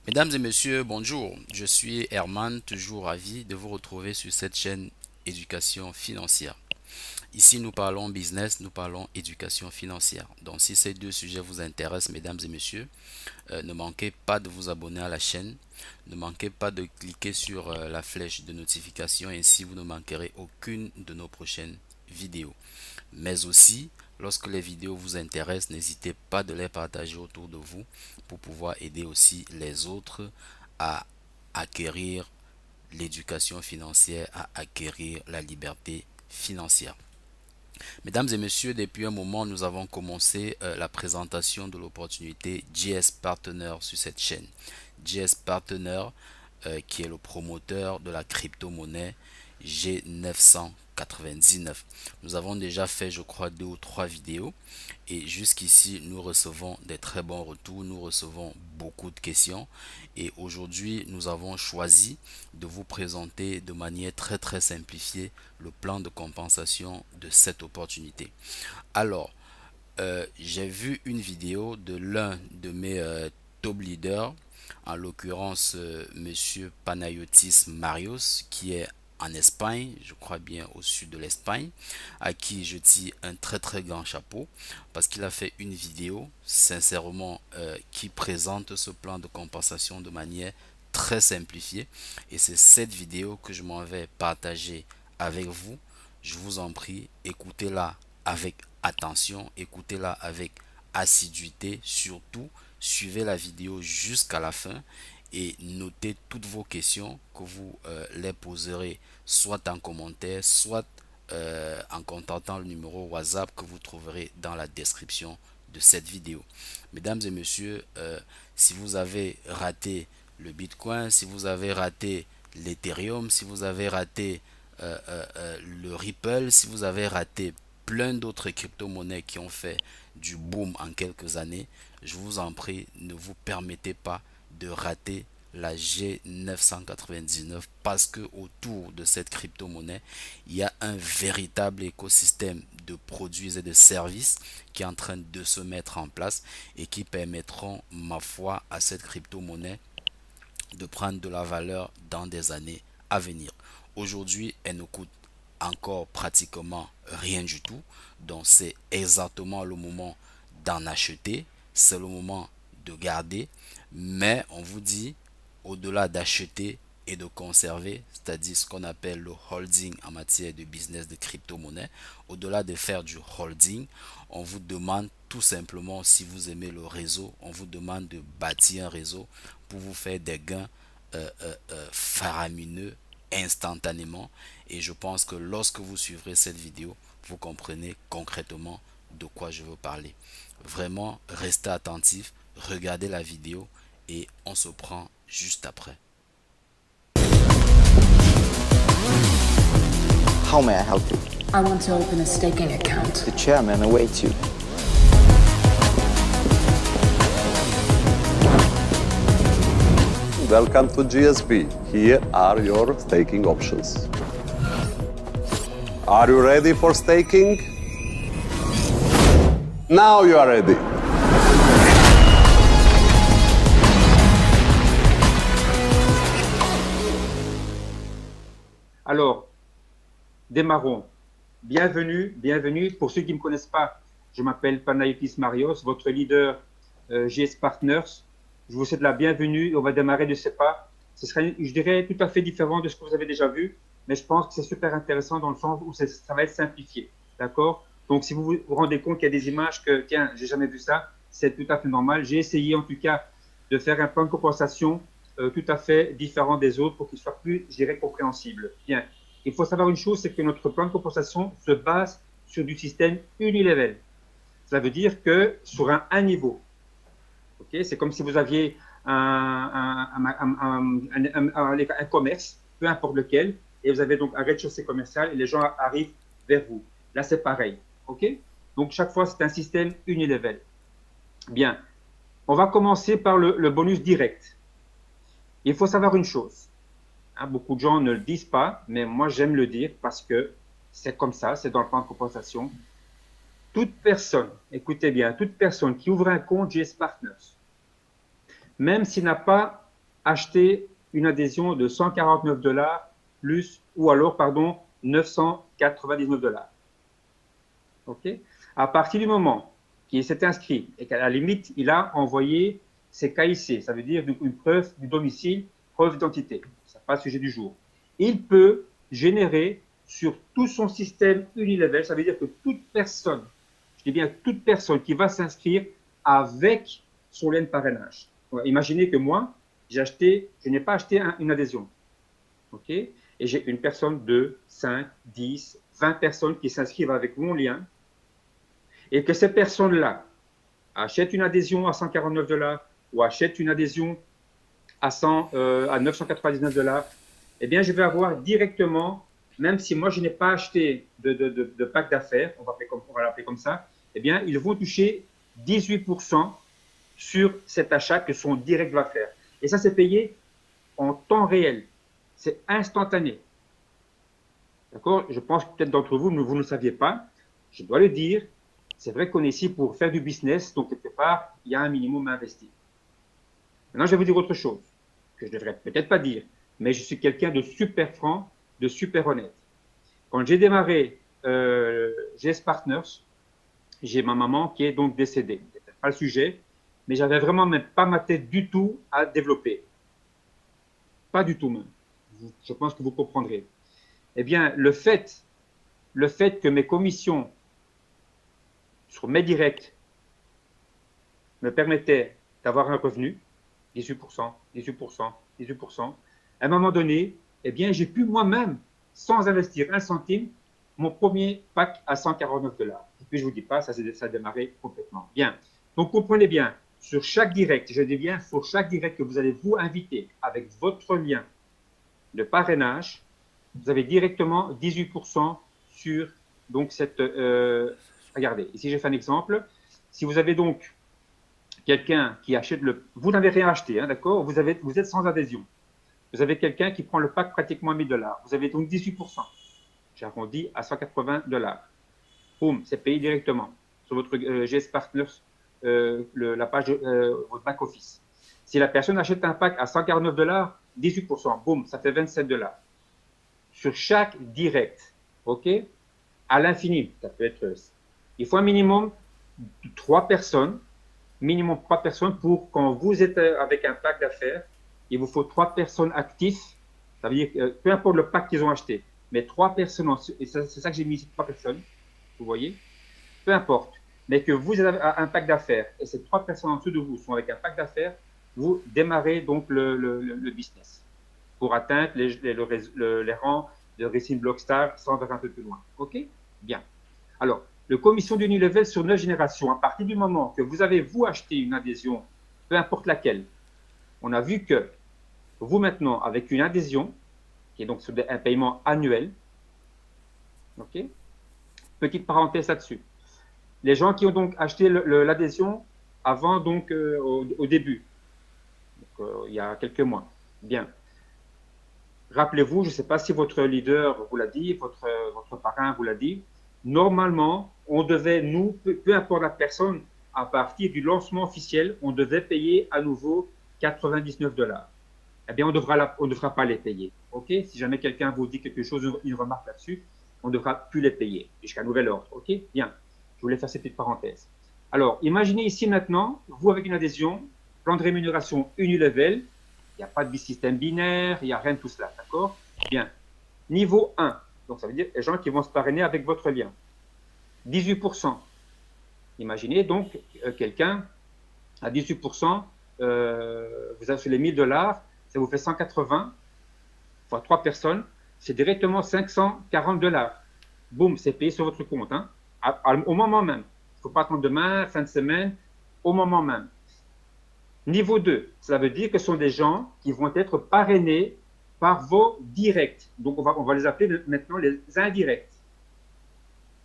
Mesdames et messieurs, bonjour. Je suis Herman, toujours ravi de vous retrouver sur cette chaîne Éducation financière. Ici, nous parlons business, nous parlons éducation financière. Donc, si ces deux sujets vous intéressent, mesdames et messieurs, ne manquez pas de vous abonner à la chaîne. Ne manquez pas de cliquer sur la flèche de notification, ainsi vous ne manquerez aucune de nos prochaines vidéos. Mais aussi, lorsque les vidéos vous intéressent, n'hésitez pas de les partager autour de vous pour pouvoir aider aussi les autres à acquérir l'éducation financière, à acquérir la liberté financière. Mesdames et messieurs, depuis un moment, nous avons commencé la présentation de l'opportunité JS Partner sur cette chaîne. JS Partner, qui est le promoteur de la crypto-monnaie G999. Nous avons déjà fait, je crois, 2 ou 3 vidéos et jusqu'ici, nous recevons des très bons retours, nous recevons beaucoup de questions et aujourd'hui, nous avons choisi de vous présenter de manière très simplifiée le plan de compensation de cette opportunité. Alors, j'ai vu une vidéo de l'un de mes top leaders, en l'occurrence Monsieur Panayotis Marios, qui est en Espagne, je crois bien au sud de l'Espagne, à qui je tire un très grand chapeau parce qu'il a fait une vidéo, sincèrement, qui présente ce plan de compensation de manière très simplifiée. Et c'est cette vidéo que je m'en vais partager avec vous. Je vous en prie, écoutez-la avec attention, écoutez-la avec assiduité, surtout suivez la vidéo jusqu'à la fin et notez toutes vos questions que vous les poserez soit en commentaire, soit en contactant le numéro WhatsApp que vous trouverez dans la description de cette vidéo. Mesdames et messieurs, si vous avez raté le Bitcoin, si vous avez raté l'Ethereum, si vous avez raté le Ripple, si vous avez raté plein d'autres crypto-monnaies qui ont fait du boom en quelques années, je vous en prie, ne vous permettez pas de rater la G999 parce que autour de cette crypto-monnaie, il y a un véritable écosystème de produits et de services qui est en train de se mettre en place et qui permettront, ma foi, à cette crypto-monnaie de prendre de la valeur dans des années à venir. Aujourd'hui, elle ne coûte encore pratiquement rien du tout. Donc c'est exactement le moment d'en acheter. C'est le moment de garder. Mais on vous dit, au-delà d'acheter et de conserver, c'est-à-dire ce qu'on appelle le holding en matière de business de crypto-monnaie, au-delà de faire du holding, on vous demande tout simplement, si vous aimez le réseau, on vous demande de bâtir un réseau pour vous faire des gains faramineux instantanément. Et je pense que lorsque vous suivrez cette vidéo, vous comprenez concrètement de quoi je veux parler. Vraiment, restez attentifs, regardez la vidéo et on se prend juste après. How may I help you? I want to open a staking account. The chairman awaits you. Welcome to GSB. Here are your staking options. Are you ready for staking? Now you are ready. Alors, démarrons. Bienvenue. Pour ceux qui ne me connaissent pas, je m'appelle Panayotis Marios, votre leader GS Partners. Je vous souhaite la bienvenue. On va démarrer de ce pas. Ce sera, je dirais, tout à fait différent de ce que vous avez déjà vu, mais je pense que c'est super intéressant dans le sens où ça va être simplifié. D'accord? Donc, si vous vous rendez compte qu'il y a des images que, tiens, j'ai jamais vu ça, c'est tout à fait normal. J'ai essayé, en tout cas, de faire un plan de compensation tout à fait différent des autres pour qu'il soit plus, je dirais, compréhensible. Bien. Il faut savoir une chose, c'est que notre plan de compensation se base sur du système unilevel. Ça veut dire que sur un niveau. Okay, c'est comme si vous aviez un commerce, peu importe lequel, et vous avez donc un rez-de-chaussée commercial et les gens arrivent vers vous. Là, c'est pareil. Okay, donc, chaque fois, c'est un système unilevel. Bien. On va commencer par le bonus direct. Il faut savoir une chose. Hein, beaucoup de gens ne le disent pas, mais moi, j'aime le dire parce que c'est comme ça, c'est dans le plan de compensation. Toute personne, écoutez bien, toute personne qui ouvre un compte GS Partners, même s'il n'a pas acheter une adhésion de 149 dollars plus, ou alors, pardon, 999 dollars. OK? À partir du moment qu'il s'est inscrit et qu'à la limite, il a envoyé ses KIC, ça veut dire une preuve du domicile, preuve d'identité. Ça pas le sujet du jour. Il peut générer sur tout son système Unilevel, ça veut dire que toute personne, je dis bien toute personne qui va s'inscrire avec son lien de parrainage. Imaginez que moi, je n'ai pas acheté une adhésion. OK? Et j'ai une personne, 2, 5, 10, 20 personnes qui s'inscrivent avec mon lien et que ces personnes-là achètent une adhésion à 149 dollars ou achètent une adhésion à 999 dollars, eh bien, je vais avoir directement, même si moi, je n'ai pas acheté de pack d'affaires, on va l'appeler comme ça, eh bien, ils vont toucher 18% sur cet achat que son direct va faire. Et ça, c'est payé en temps réel. C'est instantané. D'accord? Je pense que peut-être d'entre vous, vous ne le saviez pas. Je dois le dire. C'est vrai qu'on est ici pour faire du business, donc quelque part, il y a un minimum à investir. Maintenant, je vais vous dire autre chose, que je ne devrais peut-être pas dire, mais je suis quelqu'un de super franc, de super honnête. Quand j'ai démarré GS Partners, j'ai ma maman qui est donc décédée. Ce n'est pas le sujet, mais j'avais vraiment même pas ma tête du tout à développer. Pas du tout même. Je pense que vous comprendrez. Eh bien, le fait que mes commissions sur mes directs me permettaient d'avoir un revenu, 18%, 18%, 18%, à un moment donné, eh bien, j'ai pu moi-même, sans investir un centime, mon premier pack à 149 dollars. Et puis, je ne vous dis pas, ça a démarré complètement. Bien. Donc, comprenez bien, sur chaque direct, je dis bien, sur chaque direct que vous allez vous inviter avec votre lien de parrainage, vous avez directement 18% sur donc cette. Regardez, ici j'ai fait un exemple. Si vous avez donc quelqu'un qui achète vous n'avez rien acheté, hein, d'accord? Vous êtes sans adhésion. Vous avez quelqu'un qui prend le pack pratiquement à 1000 dollars. Vous avez donc 18%. J'ai arrondi à 180 dollars. Boum, c'est payé directement sur votre GS Partners, la page votre back office. Si la personne achète un pack à 149 dollars, 18%, boum, ça fait 27 dollars. Sur chaque direct, OK? À l'infini, ça peut être. Il faut un minimum de 3 personnes, minimum 3 personnes pour quand vous êtes avec un pack d'affaires, il vous faut 3 personnes actives. Ça veut dire que peu importe le pack qu'ils ont acheté, mais 3 personnes, et c'est ça que j'ai mis ici, 3 personnes, vous voyez? Peu importe, mais que vous avez un pack d'affaires et ces 3 personnes en dessous de vous sont avec un pack d'affaires, vous démarrez donc le business pour atteindre les rangs de Racing Blockstar sans faire un peu plus loin. OK? Bien. Alors, le commission d'Unilevel sur 9 générations, à partir du moment que vous avez, vous, acheté une adhésion, peu importe laquelle, on a vu que vous, maintenant, avec une adhésion, qui est donc sur un paiement annuel, OK? Petite parenthèse là-dessus. Les gens qui ont donc acheté l'adhésion avant, donc, au début, donc, il y a quelques mois, bien. Rappelez-vous, je ne sais pas si votre leader vous l'a dit, votre parrain vous l'a dit, normalement, on devait, nous, peu importe la personne, à partir du lancement officiel, on devait payer à nouveau 99 dollars. Eh bien, on ne devra pas les payer. OK? Si jamais quelqu'un vous dit quelque chose, une remarque là-dessus, on ne devra plus les payer jusqu'à nouvel ordre. OK? Bien. Je voulais faire cette petite parenthèse. Alors, imaginez ici maintenant, vous avec une adhésion, plan de rémunération Unilevel, il n'y a pas de système binaire, il n'y a rien de tout cela. D'accord? Bien. Niveau 1. Donc, ça veut dire les gens qui vont se parrainer avec votre lien. 18%. Imaginez donc quelqu'un à 18%, vous avez sur les 1000 dollars, ça vous fait 180 fois 3 personnes, c'est directement 540 dollars. Boum, c'est payé sur votre compte. Hein, au moment même. Il ne faut pas attendre demain, fin de semaine, au moment même. Niveau 2, cela veut dire que ce sont des gens qui vont être parrainés par vos directs. Donc, on va les appeler maintenant les indirects.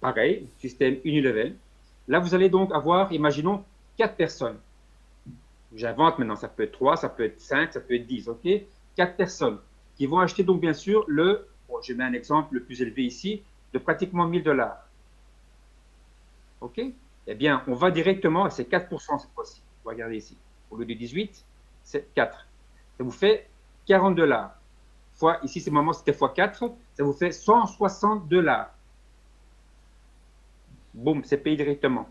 Pareil, système Unilevel. Là, vous allez donc avoir, imaginons, 4 personnes. J'invente maintenant, ça peut être 3, ça peut être 5, ça peut être 10, OK? 4 personnes qui vont acheter donc bien sûr je mets un exemple le plus élevé ici, de pratiquement 1000 dollars. OK? Eh bien, on va directement, c'est 4% cette fois-ci. Regardez ici. Au lieu de 18, c'est 4. Ça vous fait 40 $. Fois, ici, c'est moment, c'était fois 4, ça vous fait 160 $. Boum, c'est payé directement.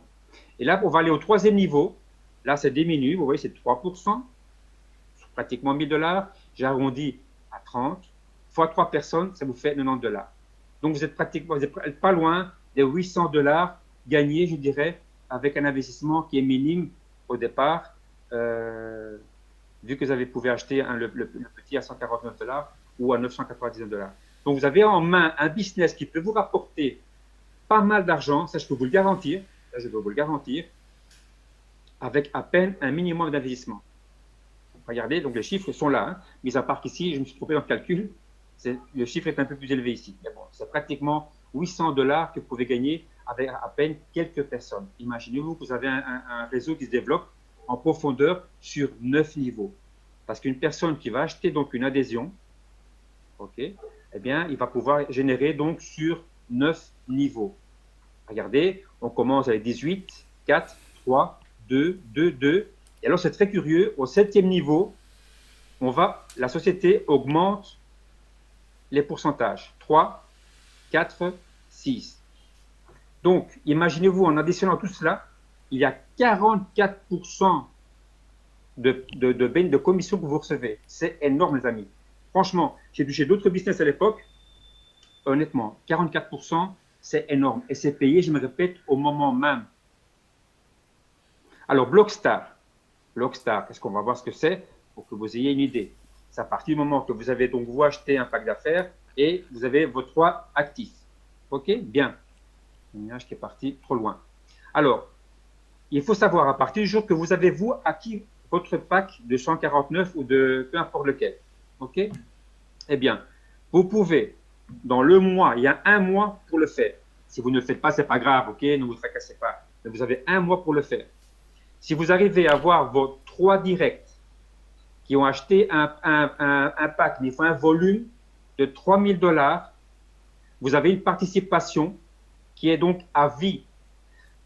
Et là, on va aller au troisième niveau. Là, ça diminue. Vous voyez, c'est 3%, pratiquement 1000 $. J'ai arrondi à 30. Fois 3 personnes, ça vous fait 90 $. Donc, vous êtes pratiquement, vous êtes pas loin des 800 $ gagnés, je dirais, avec un investissement qui est minime au départ, vu que vous pouvez acheter le petit à 149 $ ou à 999 $. Donc, vous avez en main un business qui peut vous rapporter pas mal d'argent, ça je peux vous le garantir, ça je peux vous le garantir, avec à peine un minimum d'investissement. Regardez, donc les chiffres sont là, hein, mis à part qu'ici, je me suis trompé dans le calcul, le chiffre est un peu plus élevé ici. Mais bon, c'est pratiquement 800 $ que vous pouvez gagner avec à peine quelques personnes. Imaginez-vous que vous avez un réseau qui se développe en profondeur sur 9 niveaux. Parce qu'une personne qui va acheter donc une adhésion, ok, eh bien, il va pouvoir générer donc sur 9 niveaux. Regardez, on commence avec 18, 4, 3, 2, 2, 2. Et alors, c'est très curieux, au 7e niveau, la société augmente les pourcentages. 3, 4, 6. Donc, imaginez-vous, en additionnant tout cela, il y a 44% de commissions que vous recevez. C'est énorme, les amis. Franchement, j'ai touché d'autres business à l'époque. Honnêtement, 44%, c'est énorme. Et c'est payé, je me répète, au moment même. Alors, Blockstar, qu'est-ce qu'on va voir ce que c'est pour que vous ayez une idée. C'est à partir du moment que vous avez donc vous acheté un pack d'affaires et vous avez vos 3 actifs. OK? Bien. Une image qui est partie trop loin. Alors, il faut savoir à partir du jour que vous avez vous acquis votre pack de 149 ou de peu importe lequel. OK? Eh bien, vous pouvez, dans le mois, il y a un mois pour le faire. Si vous ne le faites pas, ce n'est pas grave, OK? Ne vous tracassez pas. Mais vous avez un mois pour le faire. Si vous arrivez à avoir vos 3 directs qui ont acheté un pack, mais il faut un volume de 3000 $, vous avez une participation qui est donc à vie.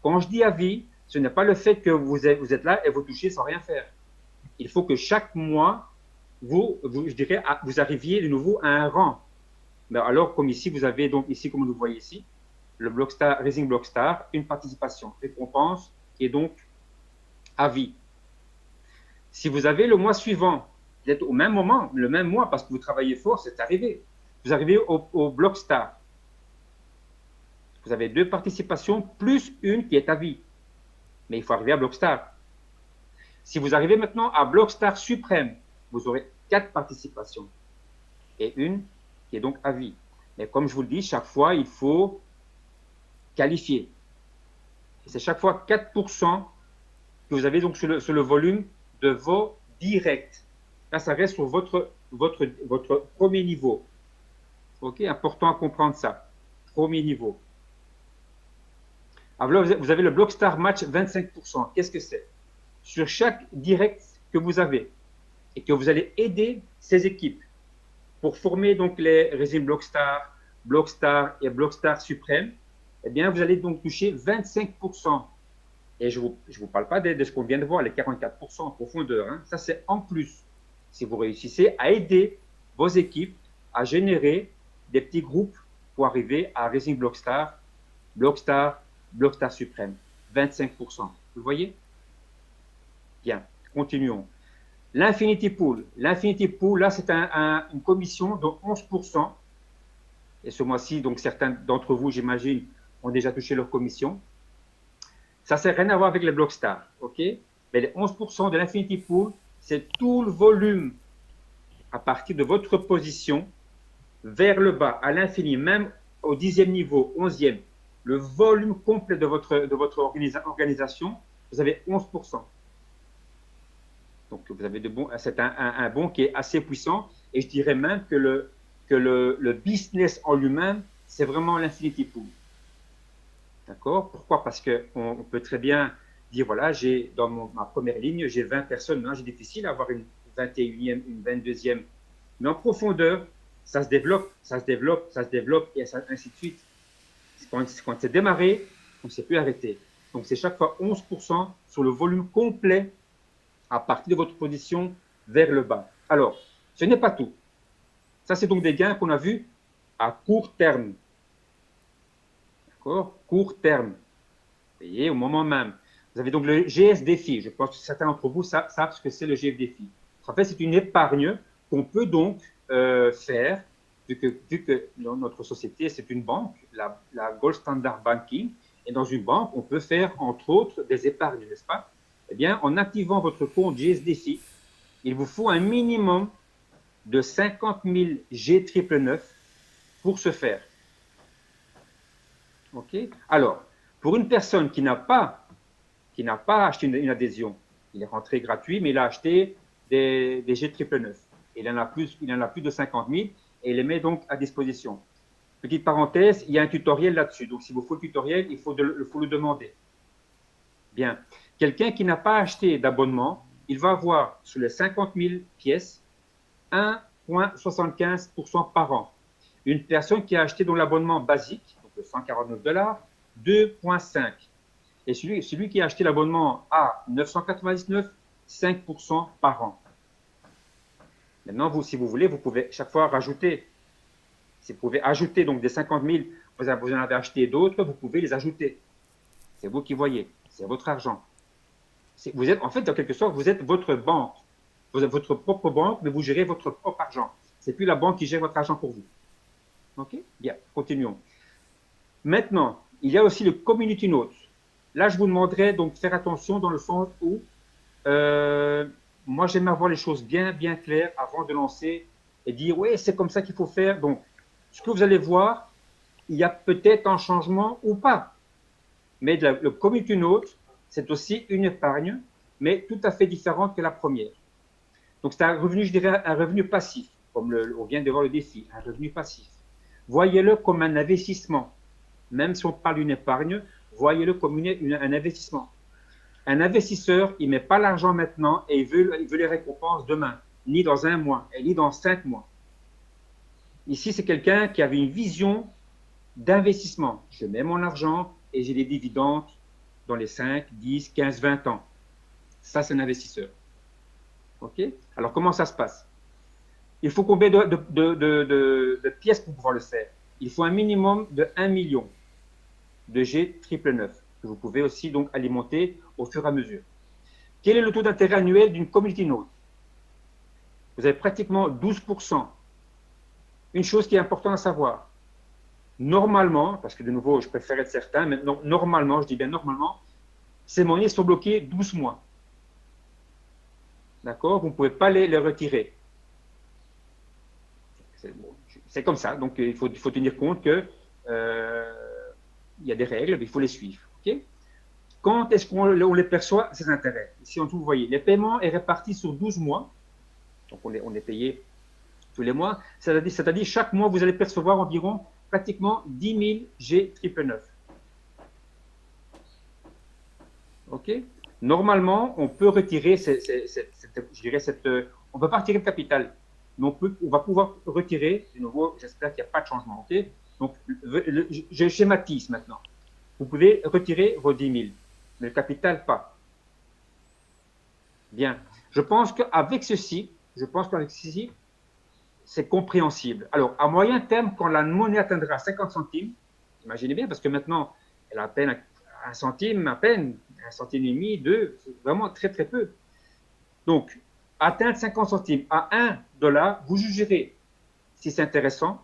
Quand je dis à vie, ce n'est pas le fait que vous êtes là et vous touchez sans rien faire. Il faut que chaque mois, vous arriviez de nouveau à un rang. Mais alors, comme ici, vous avez donc ici, comme vous le voyez ici, le Blockstar, Raising Blockstar, une participation, récompense qui est donc à vie. Si vous avez le mois suivant, vous êtes au même moment, le même mois, parce que vous travaillez fort, c'est arrivé. Vous arrivez au Blockstar. Vous avez 2 participations plus une qui est à vie. Mais il faut arriver à Blockstar. Si vous arrivez maintenant à Blockstar Suprême, vous aurez 4 participations et une qui est donc à vie. Mais comme je vous le dis, chaque fois, il faut qualifier. Et c'est chaque fois 4% que vous avez donc sur le volume de vos directs. Là, ça reste sur votre premier niveau. OK, important à comprendre ça. Premier niveau. Alors là, vous avez le Blockstar Match 25%. Qu'est-ce que c'est? Sur chaque direct que vous avez et que vous allez aider ces équipes pour former donc les régimes Blockstar, Blockstar et Blockstar Suprême, eh bien, vous allez donc toucher 25%. Et je vous parle pas de ce qu'on vient de voir, les 44% en profondeur. Hein. Ça, c'est en plus. Si vous réussissez à aider vos équipes à générer des petits groupes pour arriver à Raising Blockstar, Blockstar, Blockstar Suprême. 25%. Vous le voyez? Bien, continuons. L'Infinity Pool. L'Infinity Pool, là, c'est une commission de 11%. Et ce mois-ci, donc certains d'entre vous, j'imagine, ont déjà touché leur commission. Ça n'a rien à voir avec les Blockstar, OK? Mais les 11% de l'Infinity Pool, c'est tout le volume à partir de votre position vers le bas, à l'infini, même au 10e niveau, 11e. Le volume complet de votre organisation, vous avez 11%. Donc, vous avez c'est un bon qui est assez puissant. Et je dirais même que le business en lui-même, c'est vraiment l'Infinity Pool. D'accord? Pourquoi? Parce qu'on peut très bien dire, voilà, dans ma première ligne, j'ai 20 personnes. Hein, j'ai difficile à avoir une 21e, une 22e. Mais en profondeur, ça se développe, ça se développe, ça se développe, et ainsi de suite. Quand c'est démarré, on ne s'est plus arrêté. Donc, c'est chaque fois 11% sur le volume complet à partir de votre position vers le bas. Alors, ce n'est pas tout. Ça, c'est donc des gains qu'on a vus à court terme. D'accord? Court terme. Vous voyez, au moment même. Vous avez donc le GSDFI. Je pense que certains d'entre vous savent ce que c'est le GSDFI. En fait, c'est une épargne qu'on peut donc faire, vu que dans notre société, c'est une banque, la Gold Standard Banking, et dans une banque, on peut faire, entre autres, des épargnes, n'est-ce pas? Eh bien, en activant votre compte GSDFI, il vous faut un minimum de 50 000 G999 pour ce faire. OK? Alors, pour une personne qui n'a pas acheté une adhésion, il est rentré gratuit, mais il a acheté des G999. Il en a plus de 50 000 et il les met donc à disposition. Petite parenthèse, il y a un tutoriel là-dessus. Donc, s'il vous faut le tutoriel, il faut le demander. Bien. Quelqu'un qui n'a pas acheté d'abonnement, il va avoir sur les 50 000 pièces 1,75% par an. Une personne qui a acheté dans l'abonnement basique, donc de $149, 2,5%. Et celui qui a acheté l'abonnement à 999, 5% par an. Maintenant, vous, si vous voulez, vous pouvez chaque fois rajouter. Si vous pouvez ajouter donc des 50 000, vous en avez acheté d'autres, vous pouvez les ajouter. C'est vous qui voyez, c'est votre argent. Vous êtes, en fait, en quelque sorte, vous êtes votre banque. Vous êtes votre propre banque, mais vous gérez votre propre argent. Ce n'est plus la banque qui gère votre argent pour vous. OK? Bien, continuons. Maintenant, il y a aussi le Community Note. Là, je vous demanderai donc de faire attention dans le sens où moi, j'aime avoir les choses bien claires avant de lancer et dire, oui, c'est comme ça qu'il faut faire. Donc, ce que vous allez voir, il y a peut-être un changement ou pas. Mais le Community Note, c'est aussi une épargne, mais tout à fait différente que la première. Donc, c'est un revenu, je dirais, un revenu passif, comme on vient de voir le défi, un revenu passif. Voyez-le comme un investissement. Même si on parle d'une épargne, voyez-le comme un investissement. Un investisseur, il ne met pas l'argent maintenant et il veut les récompenses demain, ni dans 1 mois, ni dans 5 mois. Ici, c'est quelqu'un qui avait une vision d'investissement. Je mets mon argent et j'ai des dividendes dans les 5, 10, 15, 20 ans. Ça, c'est un investisseur. OK? Alors, comment ça se passe? Il faut combien de pièces pour pouvoir le faire? Il faut un minimum de 1 million de G999 que vous pouvez aussi donc alimenter au fur et à mesure. Quel est le taux d'intérêt annuel d'une Community Note? Vous avez pratiquement 12%. Une chose qui est importante à savoir, normalement, parce que de nouveau, je préfère être certain, mais normalement, je dis bien normalement, ces monnaies sont bloquées 12 mois. D'accord? Vous ne pouvez pas les retirer. C'est comme ça. Donc, il faut tenir compte que il y a des règles, mais il faut les suivre. Okay? Quand est-ce qu'on les perçoit, ces intérêts? Ici, vous voyez, les paiements est répartis sur 12 mois. Donc, on est payé tous les mois. C'est-à-dire, chaque mois, vous allez percevoir environ pratiquement 10 000 G999. OK? Normalement, on peut retirer, on ne peut pas retirer le capital, mais on va pouvoir retirer, de nouveau, j'espère qu'il n'y a pas de changement. OK? Donc, je schématise maintenant. Vous pouvez retirer vos 10 000, mais le capital, pas. Bien. Je pense qu'avec ceci, c'est compréhensible. Alors, à moyen terme, quand la monnaie atteindra 50 centimes, imaginez bien, parce que maintenant, elle a à peine 1 centime, à peine 1,5 centime, 2, c'est vraiment très peu. Donc, atteindre 50 centimes à $1, vous jugerez si c'est intéressant.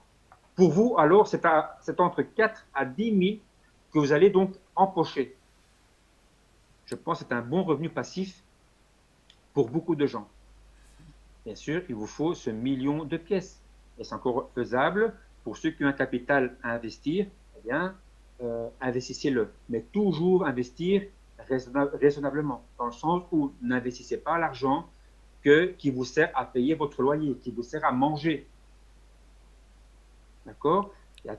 Pour vous, alors, c'est entre 4 à 10 000 que vous allez donc empocher. Je pense que c'est un bon revenu passif pour beaucoup de gens. Bien sûr, il vous faut ce million de pièces. Et c'est encore faisable pour ceux qui ont un capital à investir, eh bien, investissez-le. Mais toujours investir raisonnablement, dans le sens où n'investissez pas l'argent qui vous sert à payer votre loyer, qui vous sert à manger. D'accord?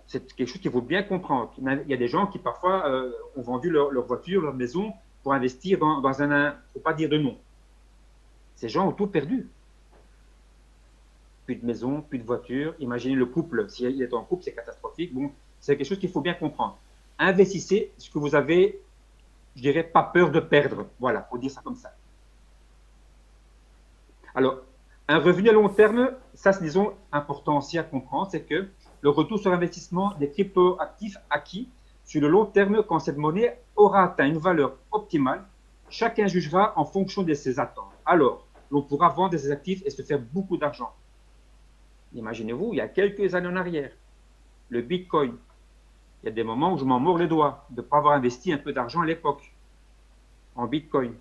C'est quelque chose qu'il faut bien comprendre. Il y a des gens qui parfois ont vendu leur voiture, leur maison pour investir dans il ne faut pas dire de nom. Ces gens ont tout perdu. Plus de maison, plus de voiture. Imaginez le couple. S'il est en couple, c'est catastrophique. Bon, c'est quelque chose qu'il faut bien comprendre. Investissez ce que vous avez, je dirais, pas peur de perdre. Voilà, il faut dire ça comme ça. Alors, Un revenu à long terme, ça c'est disons important aussi à comprendre, c'est que le retour sur investissement des crypto-actifs acquis sur le long terme, quand cette monnaie aura atteint une valeur optimale, chacun jugera en fonction de ses attentes. Alors, l'on pourra vendre ces actifs et se faire beaucoup d'argent. Imaginez-vous, il y a quelques années en arrière, le Bitcoin. Il y a des moments où je m'en mords les doigts de ne pas avoir investi un peu d'argent à l'époque en Bitcoin.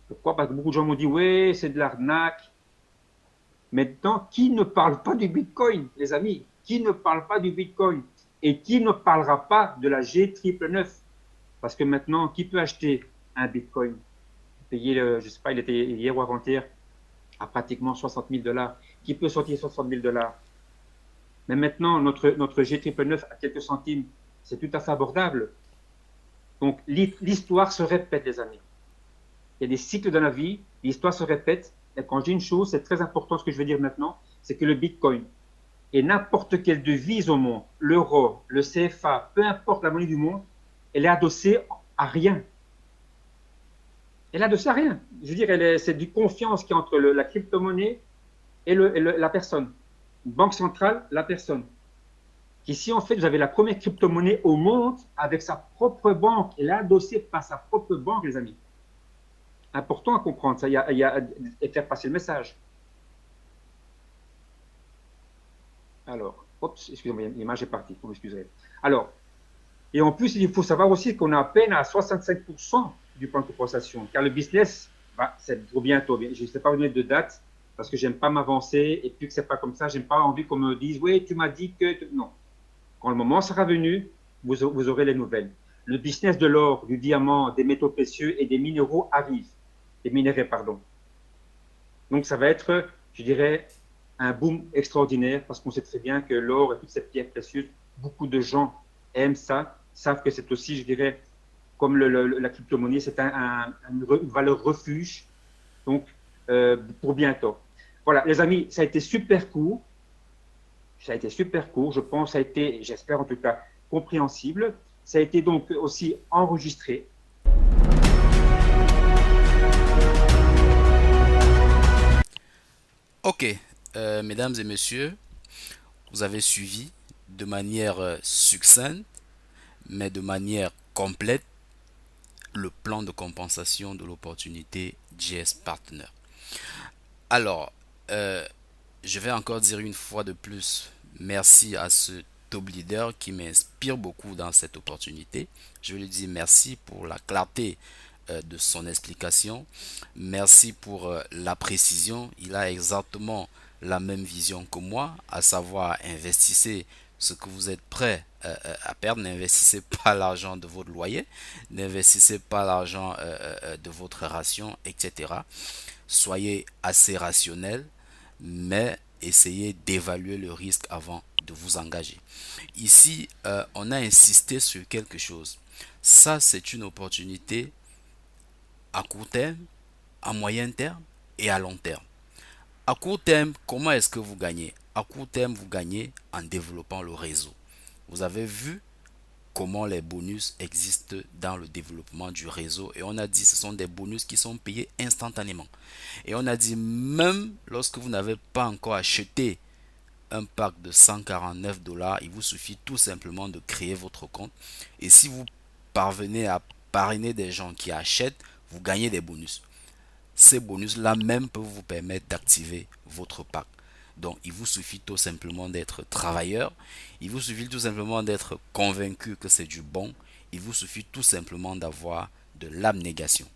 Pourquoi? Parce que beaucoup de gens m'ont dit, oui, c'est de l'arnaque. Maintenant, qui ne parle pas du Bitcoin, les amis? Qui ne parle pas du Bitcoin? Et qui ne parlera pas de la G999? Parce que maintenant, qui peut acheter un Bitcoin? Payer, je ne sais pas, il était hier ou avant-hier, à pratiquement 60 000 $. Qui peut sortir 60 000 $? Mais maintenant, notre G999 à quelques centimes, c'est tout à fait abordable. Donc, l'histoire se répète, les amis. Il y a des cycles dans la vie, l'histoire se répète. Et quand je dis une chose, c'est très important ce que je vais dire maintenant, c'est que le Bitcoin et n'importe quelle devise au monde, l'euro, le CFA, peu importe la monnaie du monde, elle est adossée à rien. Elle est adossée à rien. Je veux dire, c'est du confiance qui est entre la crypto-monnaie et la personne. Une banque centrale, la personne. Ici, en fait, vous avez la première crypto-monnaie au monde avec sa propre banque. Elle est adossée par sa propre banque, les amis. Important à comprendre ça, et faire passer le message. Alors, oups, excusez-moi, l'image est partie, vous m'excuserez. Alors, et en plus, il faut savoir aussi qu'on est à peine à 65% du plan de compensation, car le business, c'est pour bientôt. Je ne sais pas vous donner de date, parce que j'aime pas m'avancer, et puis que c'est pas comme ça, j'aime pas envie qu'on me dise, oui, tu m'as dit que… Non. Quand le moment sera venu, vous aurez les nouvelles. Le business de l'or, du diamant, des métaux précieux et des minéraux arrive. Des minéraux, pardon. Donc, ça va être, je dirais, un boom extraordinaire parce qu'on sait très bien que l'or et toutes ces pierres précieuses, beaucoup de gens aiment ça, savent que c'est aussi, je dirais, comme la crypto-monnaie, c'est une valeur refuge. Donc, pour bientôt. Voilà, les amis, ça a été super court. Ça a été super court. Je pense que ça a été, j'espère en tout cas, compréhensible. Ça a été donc aussi enregistré. Ok, mesdames et messieurs, vous avez suivi de manière succincte, mais de manière complète, le plan de compensation de l'opportunité JS Partner. Alors, je vais encore dire une fois de plus, merci à ce top leader qui m'inspire beaucoup dans cette opportunité. Je lui dis merci pour la clarté de son explication. Merci pour la précision. Il a exactement la même vision que moi, à savoir investissez ce que vous êtes prêt à perdre. N'investissez pas l'argent de votre loyer, n'investissez pas l'argent de votre ration, etc. Soyez assez rationnel, mais essayez d'évaluer le risque avant de vous engager. Ici, on a insisté sur quelque chose. Ça, c'est une opportunité à court terme, à moyen terme et à long terme. À court terme, comment est-ce que vous gagnez? À court terme, vous gagnez en développant le réseau. Vous avez vu comment les bonus existent dans le développement du réseau et on a dit ce sont des bonus qui sont payés instantanément. Et on a dit même lorsque vous n'avez pas encore acheté un pack de 149 $, il vous suffit tout simplement de créer votre compte et si vous parvenez à parrainer des gens qui achètent, vous gagnez des bonus. Ces bonus-là même peuvent vous permettre d'activer votre pack. Donc, il vous suffit tout simplement d'être travailleur. Il vous suffit tout simplement d'être convaincu que c'est du bon. Il vous suffit tout simplement d'avoir de l'abnégation.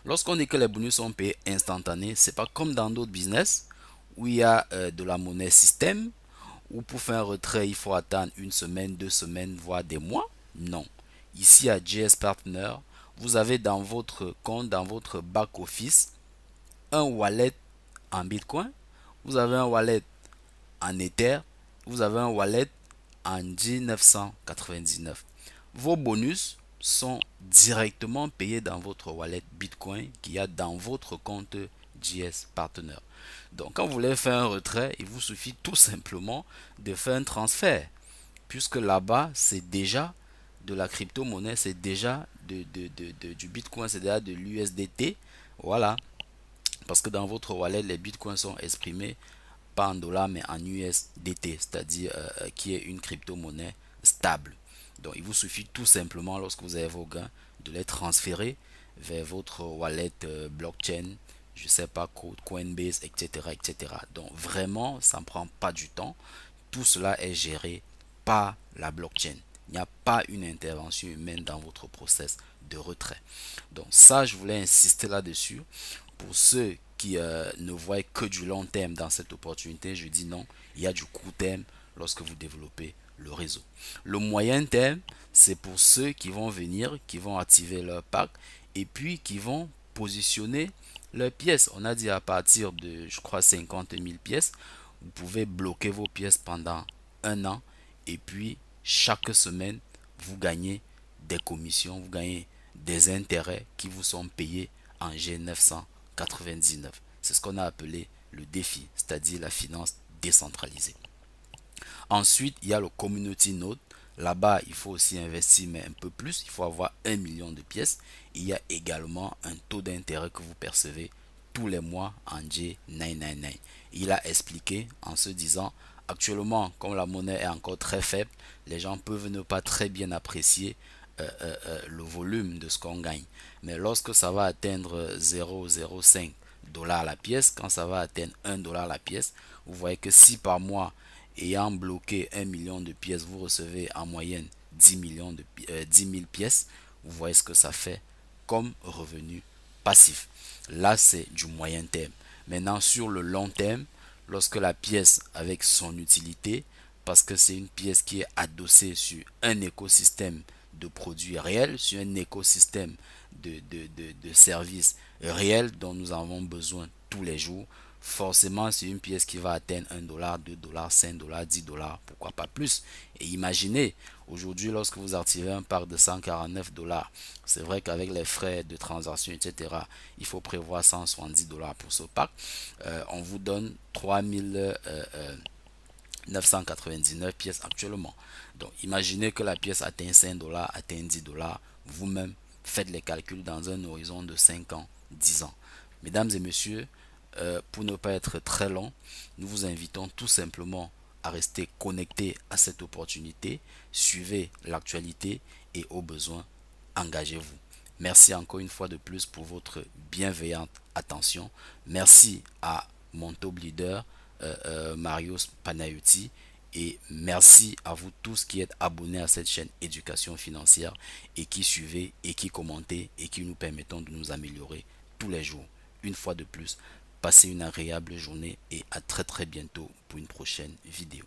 Lorsqu'on dit que les bonus sont payés instantanés, c'est pas comme dans d'autres business où il y a de la monnaie système, où pour faire un retrait, il faut attendre une semaine, 2 semaines, voire des mois. Non. Ici à JS Partner, vous avez dans votre compte, dans votre back office, un wallet en Bitcoin, vous avez un wallet en Ether, vous avez un wallet en J999. Vos bonus sont directement payés dans votre wallet Bitcoin qu'il y a dans votre compte JS Partner. Donc quand vous voulez faire un retrait, il vous suffit tout simplement de faire un transfert. Puisque là-bas, c'est déjà de la crypto-monnaie, c'est déjà du Bitcoin, c'est déjà de l'USDT. Voilà. Parce que dans votre wallet, les bitcoins sont exprimés pas en dollars mais en USDT, c'est-à-dire qui est une crypto-monnaie stable. Donc il vous suffit tout simplement, lorsque vous avez vos gains, de les transférer vers votre wallet blockchain, je sais pas, Coinbase, etc., etc. Donc vraiment, ça ne prend pas du temps. Tout cela est géré par la blockchain. Il n'y a pas une intervention humaine dans votre process de retrait. Donc ça, je voulais insister là-dessus. Pour ceux qui ne voient que du long terme dans cette opportunité, je dis non, il y a du court terme lorsque vous développez le réseau. Le moyen terme, c'est pour ceux qui vont venir, qui vont activer leur pack et puis qui vont positionner leurs pièces. On a dit à partir de, je crois, 50 000 pièces, vous pouvez bloquer vos pièces pendant un an et puis chaque semaine, vous gagnez des commissions, vous gagnez des intérêts qui vous sont payés en G999. C'est ce qu'on a appelé le défi, c'est-à-dire la finance décentralisée. Ensuite, il y a le Community Node. Là-bas, il faut aussi investir, mais un peu plus. Il faut avoir 1 million de pièces. Il y a également un taux d'intérêt que vous percevez tous les mois en J999. Il a expliqué en se disant, actuellement, comme la monnaie est encore très faible, les gens peuvent ne pas très bien apprécier le volume de ce qu'on gagne. Mais lorsque ça va atteindre 0,05 dollars la pièce, quand ça va atteindre 1 dollar la pièce, vous voyez que si par mois, ayant bloqué 1 million de pièces, vous recevez en moyenne 10 000 pièces, vous voyez ce que ça fait comme revenu passif. Là, c'est du moyen terme. Maintenant, sur le long terme, lorsque la pièce avec son utilité, parce que c'est une pièce qui est adossée sur un écosystème de produits réels, sur un écosystème de services réels dont nous avons besoin tous les jours, forcément c'est une pièce qui va atteindre 1 dollar, 2 dollars, 5 dollars, 10 dollars, pourquoi pas plus. Et imaginez, aujourd'hui lorsque vous activez un pack de 149 dollars, c'est vrai qu'avec les frais de transaction, etc., il faut prévoir 170 dollars pour ce pack. On vous donne 3999 pièces actuellement. Donc imaginez que la pièce atteint 5 dollars, atteint 10 dollars, vous-même faites les calculs dans un horizon de 5 ans, 10 ans. Mesdames et messieurs, pour ne pas être très long, nous vous invitons tout simplement à rester connectés à cette opportunité, suivez l'actualité et au besoin, engagez-vous. Merci encore une fois de plus pour votre bienveillante attention. Merci à mon top leader, Marius Panayotis, et merci à vous tous qui êtes abonnés à cette chaîne Éducation Financière et qui suivez et qui commentez et qui nous permettons de nous améliorer tous les jours. Une fois de plus, passez une agréable journée et à très bientôt pour une prochaine vidéo.